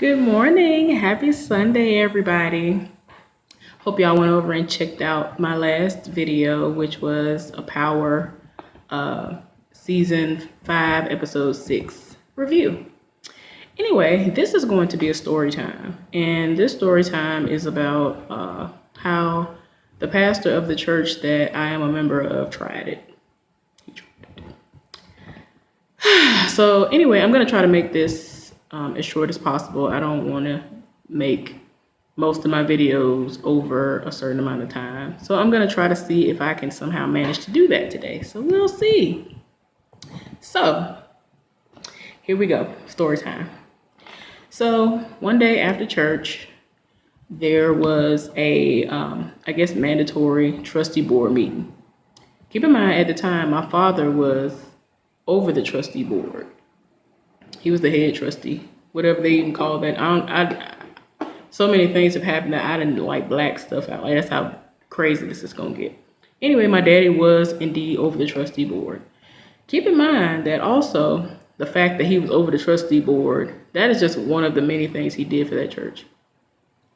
Good morning. Happy Sunday, everybody. Hope y'all went over and checked out my last video, which was a Power Season 5, Episode 6 review. Anyway, this is going to be a story time. And this story time is about how the pastor of the church that I am a member of tried it. So anyway, I'm going to try to make this as short as possible. I don't want to make most of my videos over a certain amount of time. So I'm going to try to see if I can somehow manage to do that today. So we'll see. So here we go. Story time. So one day after church, there was a, I guess, mandatory trustee board meeting. Keep in mind, at the time, my father was over the trustee board. He was the head trustee, whatever they even call that. So many things have happened that I didn't like black stuff out. Like, that's how crazy this is gonna get. Anyway, my daddy was indeed over the trustee board. Keep in mind that also the fact that he was over the trustee board, that is just one of the many things he did for that church.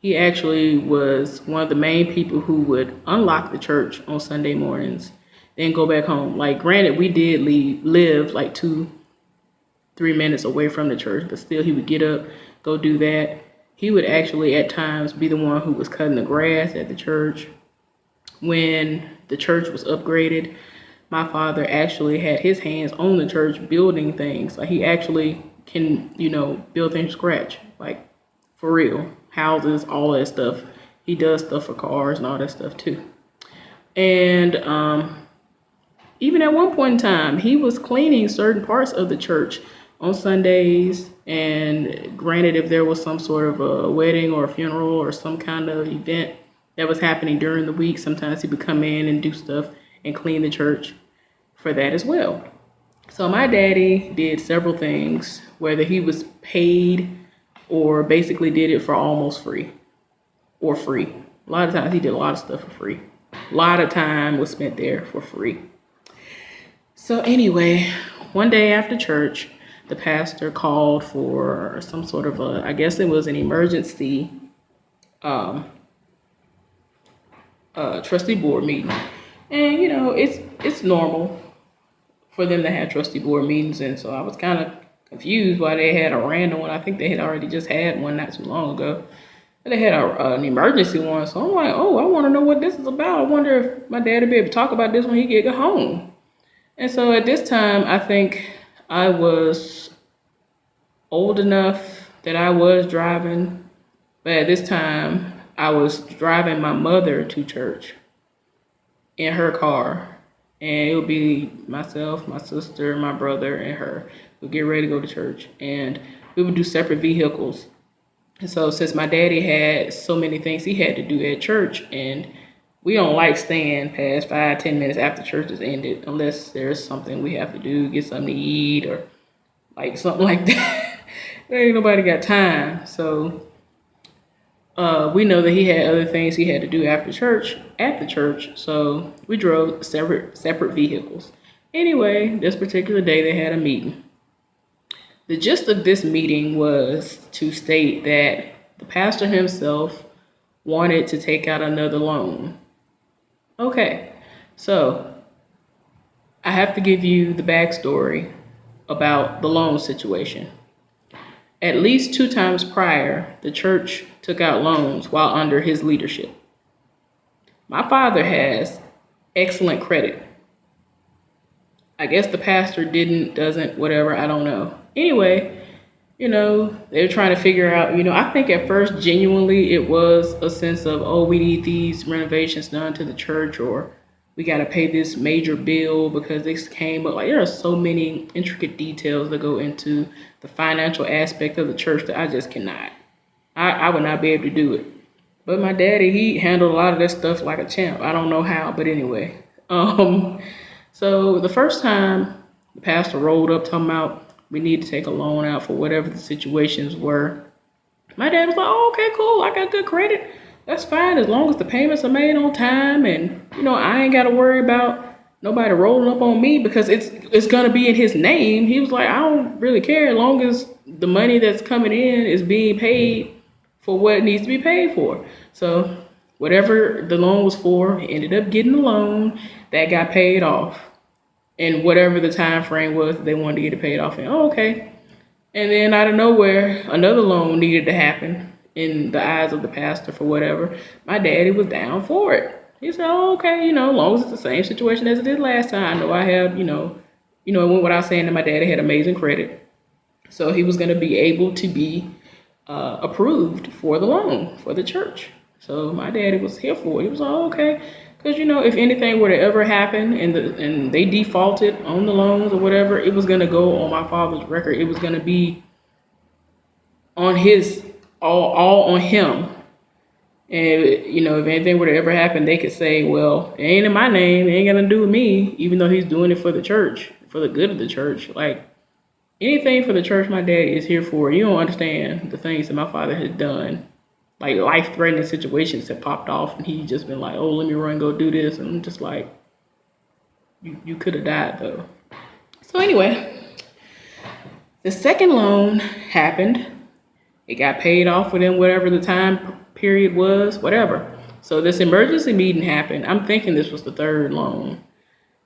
He actually was one of the main people who would unlock the church on Sunday mornings, then go back home. Like, granted, we did live like 2-3 minutes away from the church, but still he would get up, go do that. He would actually at times be the one who was cutting the grass at the church. When the church was upgraded, my father actually had his hands on the church building things. Like, he actually can, build things from scratch, like for real. Houses, all that stuff. He does stuff for cars and all that stuff too. And even at one point in time, he was cleaning certain parts of the church on Sundays. And granted, if there was some sort of a wedding or a funeral or some kind of event that was happening during the week, sometimes he would come in and do stuff and clean the church for that as well. So my daddy did several things, whether he was paid or basically did it for almost free or free. A lot of times he did a lot of stuff for free. A lot of time was spent there for free. So anyway, one day after church, the pastor called for some sort of I guess it was an emergency trustee board meeting. And it's normal for them to have trustee board meetings, and so I was kind of confused why they had a random one. I think they had already just had one not too long ago. But they had an emergency one, so I'm like, oh, I want to know what this is about. I wonder if my dad would be able to talk about this when he get home. And so at this time, I think I was old enough that I was driving, but at this time, I was driving my mother to church in her car. And it would be myself, my sister, my brother, and her. We'd get ready to go to church. And we would do separate vehicles. And so since my daddy had so many things he had to do at church, and we don't like staying past 5-10 minutes after church is ended unless there's something we have to do, get something to eat or like something like that. There ain't nobody got time. So we know that he had other things he had to do after church, at the church, so we drove separate vehicles. Anyway, this particular day they had a meeting. The gist of this meeting was to state that the pastor himself wanted to take out another loan. Okay, so I have to give you the backstory about the loan situation. At least 2 times prior, the church took out loans while under his leadership. My father has excellent credit. I guess the pastor doesn't, whatever, I don't know. Anyway, they're trying to figure out, I think at first, genuinely, it was a sense of, oh, we need these renovations done to the church, or we got to pay this major bill because this came up. Like, there are so many intricate details that go into the financial aspect of the church that I just cannot. I would not be able to do it. But my daddy, he handled a lot of this stuff like a champ. I don't know how, but anyway. So the first time the pastor rolled up talking about we need to take a loan out for whatever the situations were, my dad was like, oh, okay, cool. I got good credit. That's fine as long as the payments are made on time and, I ain't got to worry about nobody rolling up on me because it's gonna be in his name. He was like, I don't really care as long as the money that's coming in is being paid for what it needs to be paid for. So whatever the loan was for, ended up getting the loan that got paid off. And whatever the time frame was they wanted to get it paid off in. Oh, okay. And then out of nowhere, another loan needed to happen in the eyes of the pastor for whatever. My daddy was down for it. He said, oh, okay, as long as it's the same situation as it did last time. I know I have, it went without saying that my daddy had amazing credit. So he was going to be able to be approved for the loan for the church. So my daddy was here for it. He was like, oh, okay. Because, if anything were to ever happen and they defaulted on the loans or whatever, it was going to go on my father's record. It was going to be on his, all on him. And, if anything were to ever happen, they could say, well, it ain't in my name. It ain't got to do with me, even though he's doing it for the church, for the good of the church. Like, anything for the church my daddy is here for. You don't understand the things that my father has done. Like, life-threatening situations have popped off, and he's just been like, oh, let me run, go do this. And I'm just like, you could have died, though. So anyway, the second loan happened. It got paid off within whatever the time period was, whatever. So this emergency meeting happened. I'm thinking this was the third loan.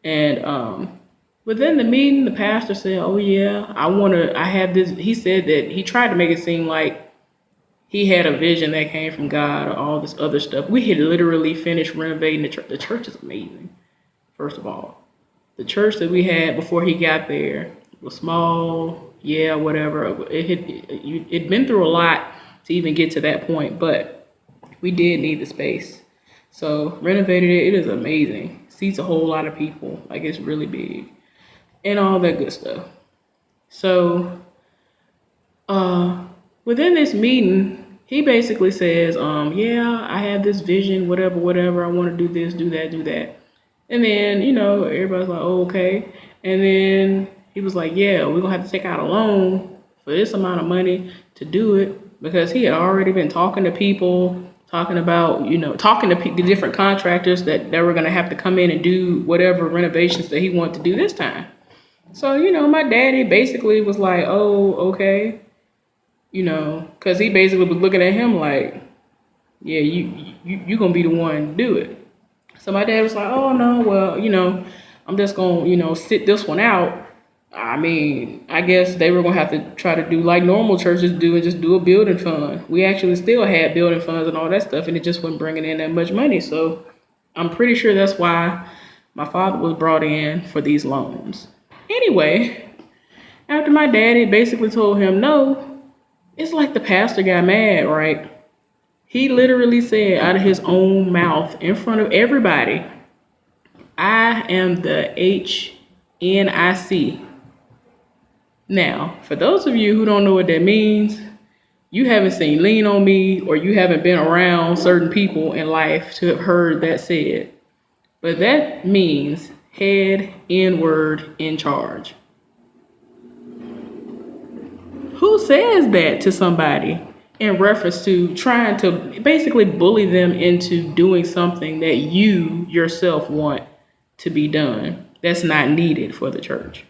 And within the meeting, the pastor said, oh, yeah, I have this. He said that he tried to make it seem like he had a vision that came from God or all this other stuff. We had literally finished renovating the church. The church is amazing, first of all. The church that we had before he got there was small, yeah, whatever. It'd been through a lot to even get to that point, but we did need the space. So renovated it. It is amazing. Seats a whole lot of people. Like, it's really big and all that good stuff. So within this meeting, he basically says, yeah, I have this vision, whatever. I want to do this, do that, do that. And then, everybody's like, oh, okay. And then he was like, yeah, we're going to have to take out a loan for this amount of money to do it, because he had already been talking to people, talking about, talking to the different contractors that were going to have to come in and do whatever renovations that he wanted to do this time. So, my daddy basically was like, oh, okay. Because he basically was looking at him like, yeah, you going to be the one to do it. So my dad was like, oh, no, well, I'm just going to, sit this one out. I mean, I guess they were going to have to try to do like normal churches do and just do a building fund. We actually still had building funds and all that stuff, and it just wasn't bringing in that much money. So I'm pretty sure that's why my father was brought in for these loans. Anyway, after my daddy basically told him no, it's like the pastor got mad, right? He literally said out of his own mouth in front of everybody, I am the HNIC. Now, for those of you who don't know what that means, you haven't seen Lean on Me, or you haven't been around certain people in life to have heard that said. But that means head, N-word, in charge. Who says that to somebody in reference to trying to basically bully them into doing something that you yourself want to be done that's not needed for the church?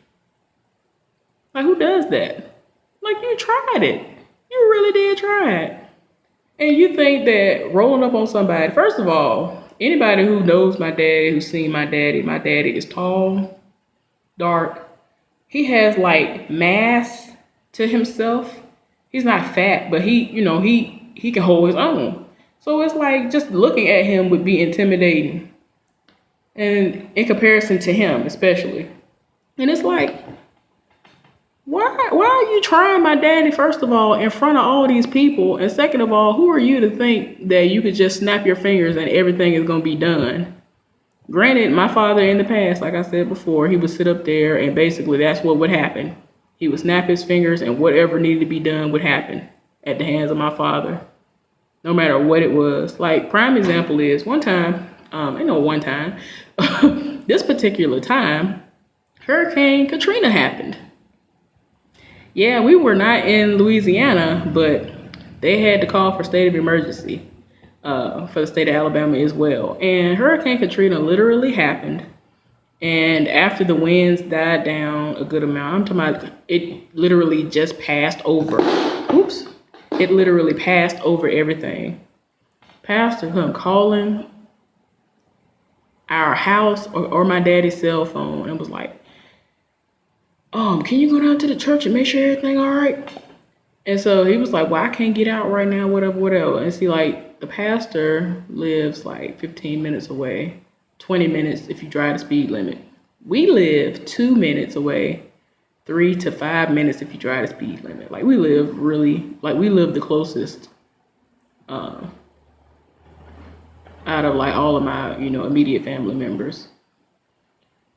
Like, who does that? Like, you tried it. You really did try it. And you think that rolling up on somebody, first of all, anybody who knows my daddy, who's seen my daddy is tall, dark. He has like mass to himself. He's not fat, but he can hold his own. So it's like just looking at him would be intimidating. And in comparison to him, especially. And it's like, why are you trying my daddy, first of all, in front of all these people? And second of all, who are you to think that you could just snap your fingers and everything is going to be done? Granted, my father in the past, like I said before, he would sit up there and basically that's what would happen. He would snap his fingers and whatever needed to be done would happen at the hands of my father, no matter what it was. Like, prime example is one time, this particular time, Hurricane Katrina happened. Yeah, we were not in Louisiana, but they had to call for state of emergency for the state of Alabama as well. And Hurricane Katrina literally happened. And after the winds died down a good amount, I'm talking about it literally just passed over. Oops. It literally passed over everything. Pastor come calling our house or my daddy's cell phone and was like, can you go down to the church and make sure everything all right? And so he was like, well, I can't get out right now, whatever. And see, like, the pastor lives like 15 minutes away, 20 minutes if you drive the speed limit. We live 2 minutes away, 3 to 5 minutes if you drive the speed limit. Like, we live the closest out of like all of my, immediate family members.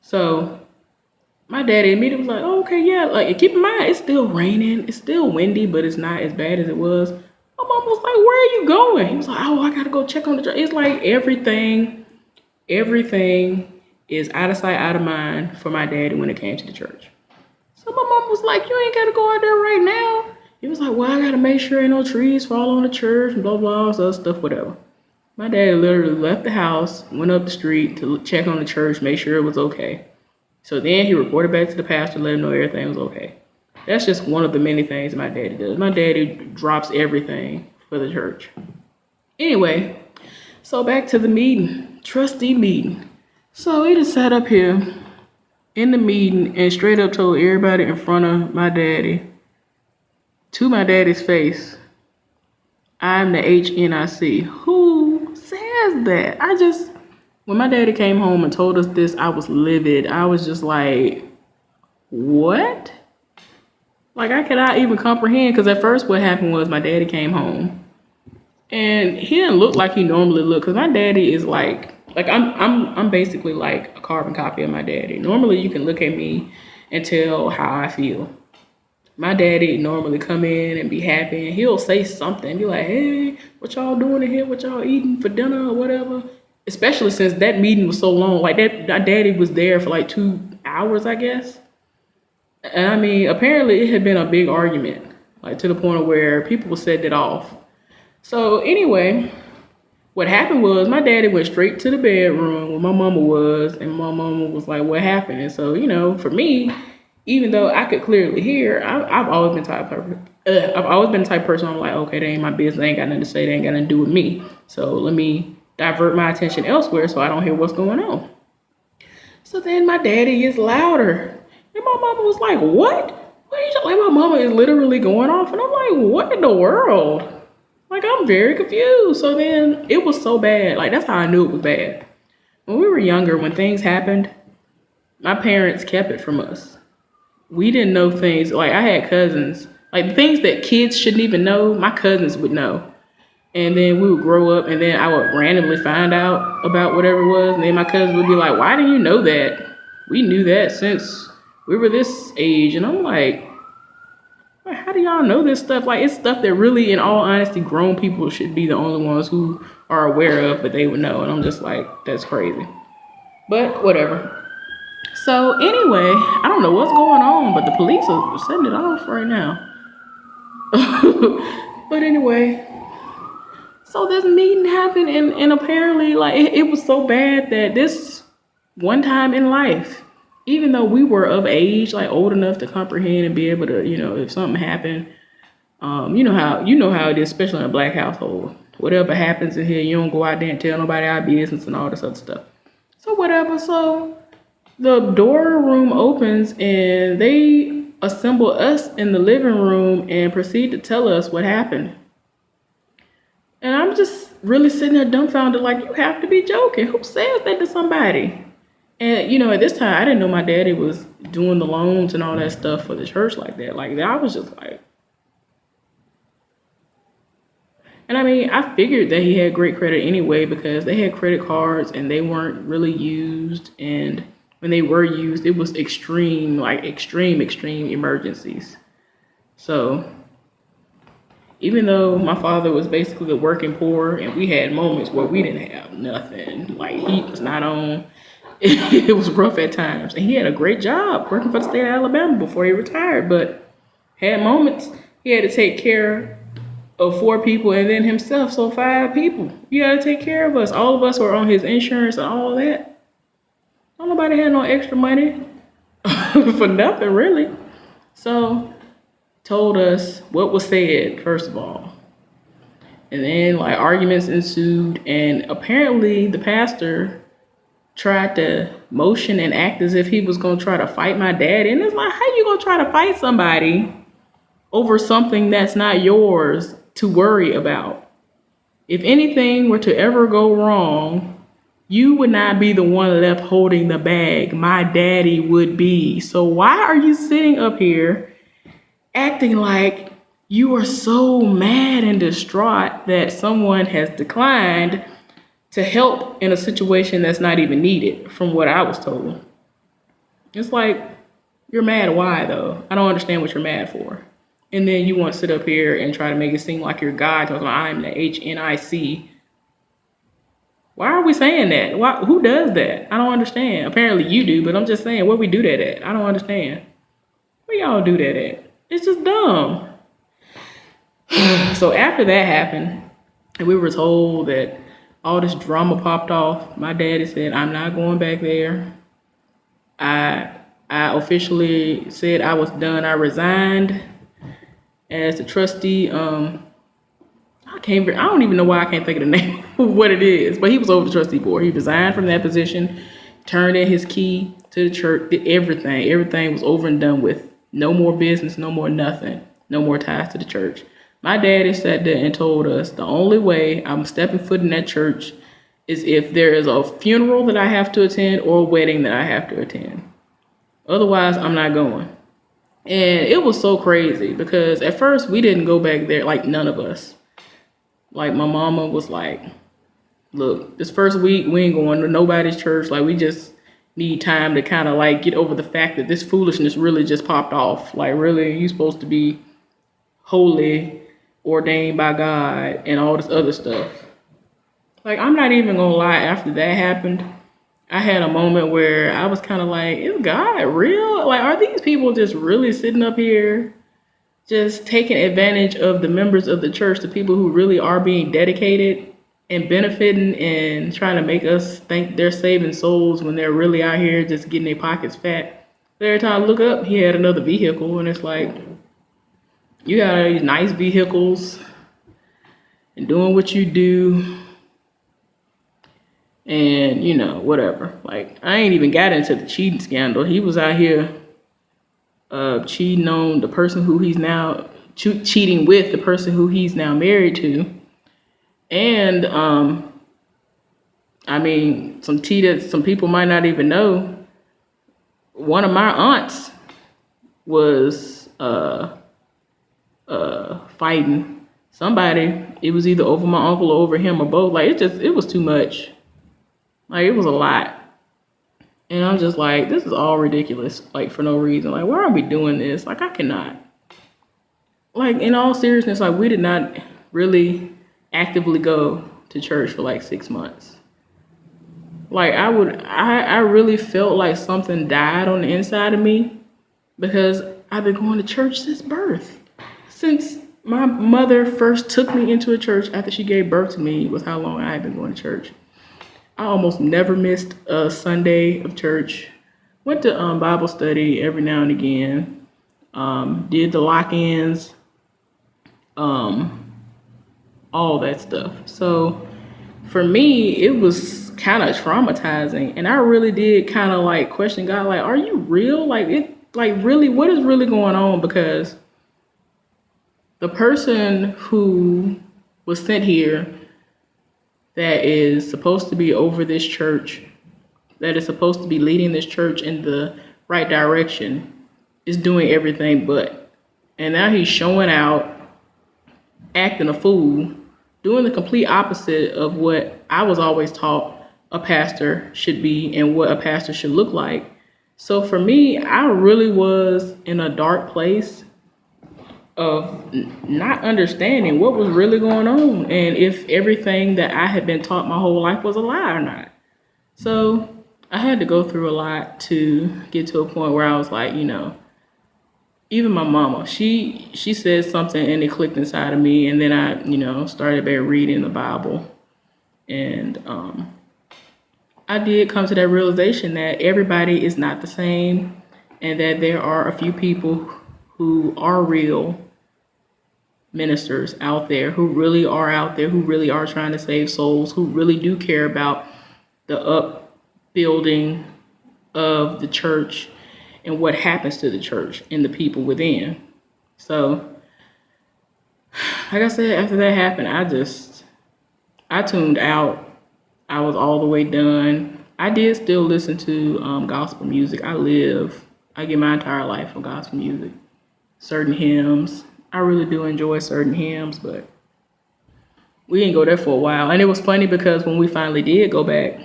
So my daddy immediately was like, oh, okay, yeah. Like, keep in mind, it's still raining. It's still windy, but it's not as bad as it was. My mom was like, where are you going? He was like, oh, I got to go check on the church. It's like everything is out of sight, out of mind for my daddy when it came to the church. So my mom was like, you ain't got to go out there right now. He was like, well, I got to make sure ain't no trees fall on the church and blah, blah, all this stuff, whatever. My daddy literally left the house, went up the street to check on the church, make sure it was okay. So then he reported back to the pastor, let him know everything was okay. That's just one of the many things my daddy does. My daddy drops everything for the church. Anyway, so back to the meeting, trustee meeting. So he just sat up here in the meeting and straight up told everybody in front of my daddy, to my daddy's face, I'm the HNIC. Who says that? When my daddy came home and told us this, I was livid. I was just like, what? Like, I cannot even comprehend, because at first what happened was my daddy came home and he didn't look like he normally looked, because my daddy is like I'm basically like a carbon copy of my daddy. Normally you can look at me and tell how I feel. My daddy normally come in and be happy and he'll say something, be like, hey, what y'all doing in here? What y'all eating for dinner or whatever? Especially since that meeting was so long. Like, that, my daddy was there for like 2 hours, I guess. And I mean, apparently it had been a big argument, like to the point of where people were setting it off. So anyway, what happened was my daddy went straight to the bedroom where my mama was, and my mama was like, what happened? And so, for me, even though I could clearly hear, I've always been the type of person. I'm like, okay, that ain't my business. They ain't got nothing to say. They ain't got nothing to do with me. So let me divert my attention elsewhere so I don't hear what's going on. So then my daddy is louder. And my mama was like, what? What are you talking? Like, my mama is literally going off. And I'm like, what in the world? Like, I'm very confused. So then it was so bad. Like, that's how I knew it was bad. When we were younger, when things happened, my parents kept it from us. We didn't know things. Like, I had cousins. Like, the things that kids shouldn't even know, my cousins would know. And then we would grow up, and then I would randomly find out about whatever it was. And then my cousins would be like, why didn't you know that? We knew that since we were this age. And I'm like, how do y'all know this stuff? Like, it's stuff that really, in all honesty, grown people should be the only ones who are aware of, but they would know. And I'm just like, that's crazy. But whatever. So anyway, I don't know what's going on, but the police are setting it off right now. But anyway, so this meeting happened, and apparently, like, it was so bad that this one time in life, even though we were of age, like old enough to comprehend and be able to, if something happened, you know how it is, especially in a black household. Whatever happens in here, you don't go out there and tell nobody our business and all this other stuff. So whatever. So the door room opens and they assemble us in the living room and proceed to tell us what happened. And I'm just really sitting there dumbfounded, like, you have to be joking. Who says that to somebody? And, at this time, I didn't know my daddy was doing the loans and all that stuff for the church like that. Like, I was just like... And, I mean, I figured that he had great credit anyway because they had credit cards and they weren't really used. And when they were used, it was extreme emergencies. So... even though my father was basically working poor and we had moments where we didn't have nothing, like heat was not on, it was rough at times. And he had a great job working for the state of Alabama before he retired, but had moments he had to take care of 4 people and then himself, so 5 people. You got to take care of us. All of us were on his insurance and all that. Nobody had no extra money for nothing really. So told us what was said, first of all. And then like arguments ensued, and apparently the pastor tried to motion and act as if he was gonna try to fight my dad. And it's like, how you gonna try to fight somebody over something that's not yours to worry about? If anything were to ever go wrong, you would not be the one left holding the bag. My daddy would be. So why are you sitting up here acting like you are so mad and distraught that someone has declined to help in a situation that's not even needed, from what I was told? It's like, you're mad why though? I don't understand what you're mad for. And then you want to sit up here and try to make it seem like you're God, talking about I'm the HNIC. Why are we saying that? Why? Who does that? I don't understand. Apparently you do, but I'm just saying, where we do that at? I don't understand. Where y'all do that at? It's just dumb. So after that happened, and we were told that all this drama popped off, my daddy said, I'm not going back there. I officially said I was done. I resigned as the trustee. I don't even know why I can't think of the name of what it is, but he was over the trustee board. He resigned from that position, turned in his key to the church, did everything. Everything was over and done with. No more business, no more nothing, no more ties to the church. My daddy sat there and told us the only way I'm stepping foot in that church is if there is a funeral that I have to attend or a wedding that I have to attend. Otherwise, I'm not going. And it was so crazy because at first we didn't go back there, like none of us. Like my mama was like, look, this first week we ain't going to nobody's church. Like we just need time to kind of like get over the fact that this foolishness really just popped off. Like really, you supposed to be holy, ordained by God and all this other stuff. Like I'm not even gonna lie, after that happened, I had a moment where I was kind of like, is God real? Like, are these people just really sitting up here just taking advantage of the members of the church, the people who really are being dedicated and benefiting and trying to make us think they're saving souls when they're really out here just getting their pockets fat? Every time I look up, he had another vehicle, and it's like, you got all these nice vehicles and doing what you do and, you know, whatever. Like, I ain't even got into the cheating scandal. He was out here cheating on the person who he's now, cheating with the person who he's now married to. And, I mean, some tea that some people might not even know. One of my aunts was fighting somebody. It was either over my uncle or over him or both. Like it was too much. Like it was a lot. And I'm just like, this is all ridiculous. Like for no reason. Like why are we doing this? Like I cannot. Like in all seriousness, like we did not really actively go to church for like 6 months. Like I really felt like something died on the inside of me because I've been going to church since birth. Since my mother first took me into a church after she gave birth to me was how long I had been going to church. I almost never missed a Sunday of church. Went to Bible study every now and again. Did the lock-ins, all that stuff. So for me, it was kind of traumatizing, and I really did kind of like question God, like, are you real? Like really, what is really going on? Because the person who was sent here that is supposed to be over this church, that is supposed to be leading this church in the right direction, is doing everything but. And now he's showing out, acting a fool, doing the complete opposite of what I was always taught a pastor should be and what a pastor should look like. So for me, I really was in a dark place of not understanding what was really going on and if everything that I had been taught my whole life was a lie or not. So I had to go through a lot to get to a point where I was like, you know, even my mama, she said something and it clicked inside of me, and then I, you know, started by reading the Bible and I did come to that realization that everybody is not the same and that there are a few people who are real ministers out there, who really are out there, who really are trying to save souls, who really do care about the upbuilding of the church and what happens to the church and the people within. So, like I said, after that happened, I tuned out. I was all the way done. I did still listen to gospel music. I get my entire life from gospel music. Certain hymns. I really do enjoy certain hymns, but we didn't go there for a while. And it was funny because when we finally did go back,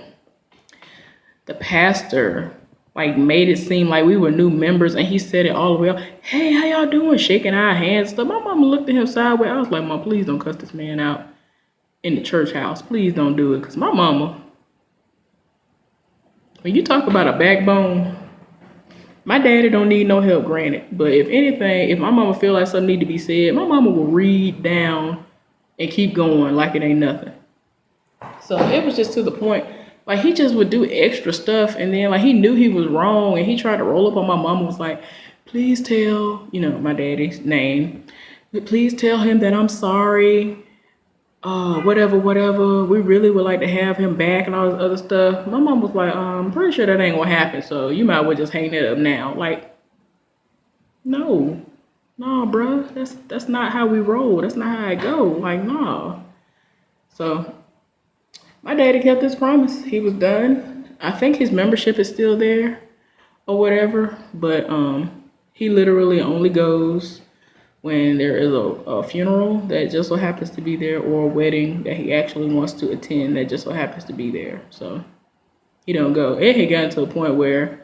the pastor made it seem like we were new members, and he said it all the way up. Hey, how y'all doing? Shaking our hands. So my mama looked at him sideways. I was like, Mom, please don't cuss this man out in the church house. Please don't do it. Because my mama, when you talk about a backbone, my daddy don't need no help, granted. But if anything, if my mama feel like something need to be said, my mama will read down and keep going like it ain't nothing. So it was just to the point, he just would do extra stuff, and then he knew he was wrong, and he tried to roll up on my mama, was like, please tell, my daddy's name, please tell him that I'm sorry, whatever, we really would like to have him back and all this other stuff. My mom was like, I'm pretty sure that ain't gonna happen, so you might as well just hang that up now. No, bruh, that's not how we roll, that's not how it go, nah. So my daddy kept his promise. He was done. I think his membership is still there or whatever, but he literally only goes when there is a funeral that just so happens to be there, or a wedding that he actually wants to attend that just so happens to be there. So he don't go. It had gotten to a point where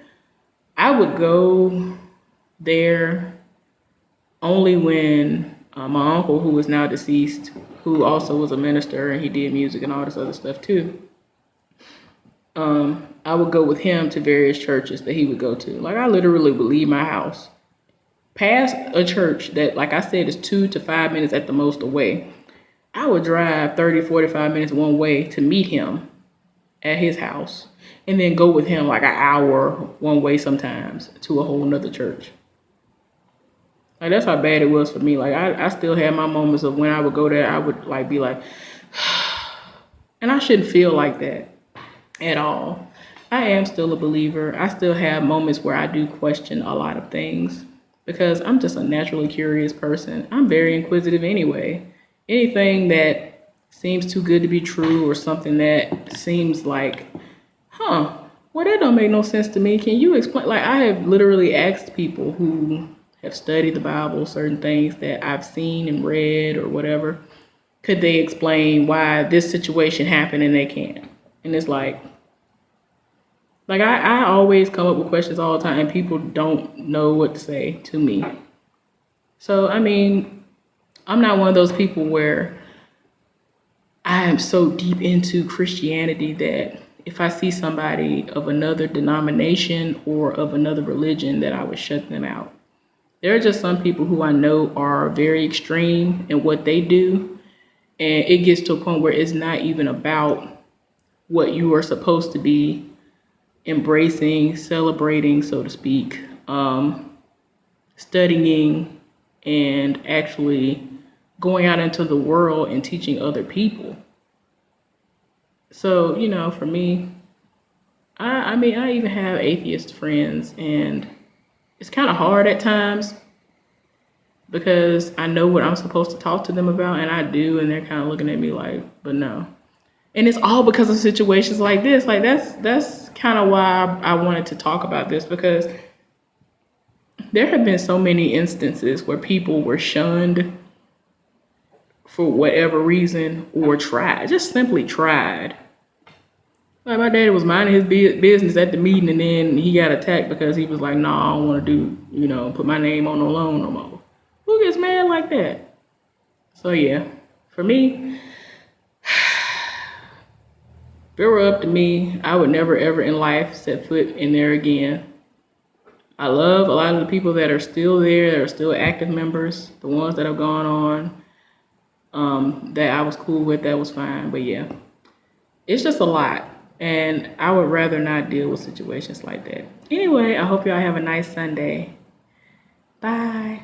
I would go there only when my uncle, who is now deceased, who also was a minister and he did music and all this other stuff too, I would go with him to various churches that he would go to. I literally would leave my house past a church that, like I said, is 2 to 5 minutes at the most away. I would drive 30, 45 minutes one way to meet him at his house, and then go with him an hour one way sometimes to a whole nother church. That's how bad it was for me. I still had my moments of when I would go there, I would be like, and I shouldn't feel like that at all. I am still a believer. I still have moments where I do question a lot of things because I'm just a naturally curious person. I'm very inquisitive anyway. Anything that seems too good to be true, or something that seems like, well, that don't make no sense to me. Can you explain? I have literally asked people who have studied the Bible, certain things that I've seen and read or whatever, could they explain why this situation happened, and they can't. And it's I always come up with questions all the time, and people don't know what to say to me. So, I'm not one of those people where I am so deep into Christianity that if I see somebody of another denomination or of another religion, that I would shut them out. There are just some people who I know are very extreme in what they do, and it gets to a point where it's not even about what you are supposed to be embracing, celebrating, so to speak, studying, and actually going out into the world and teaching other people. So, for me, I even have atheist friends, and it's kind of hard at times because I know what I'm supposed to talk to them about, and I do, and they're kind of looking at me but no. And it's all because of situations like this. That's kind of why I wanted to talk about this, because there have been so many instances where people were shunned for whatever reason, or just simply tried. My daddy was minding his business at the meeting, and then he got attacked because he was like, no, I don't want to do, put my name on no loan no more. Who gets mad like that? So yeah, for me, if it were up to me, I would never ever in life set foot in there again. I love a lot of the people that are still there, that are still active members, the ones that have gone on, that I was cool with, that was fine. But yeah, it's just a lot. And I would rather not deal with situations like that. Anyway, I hope y'all have a nice Sunday. Bye.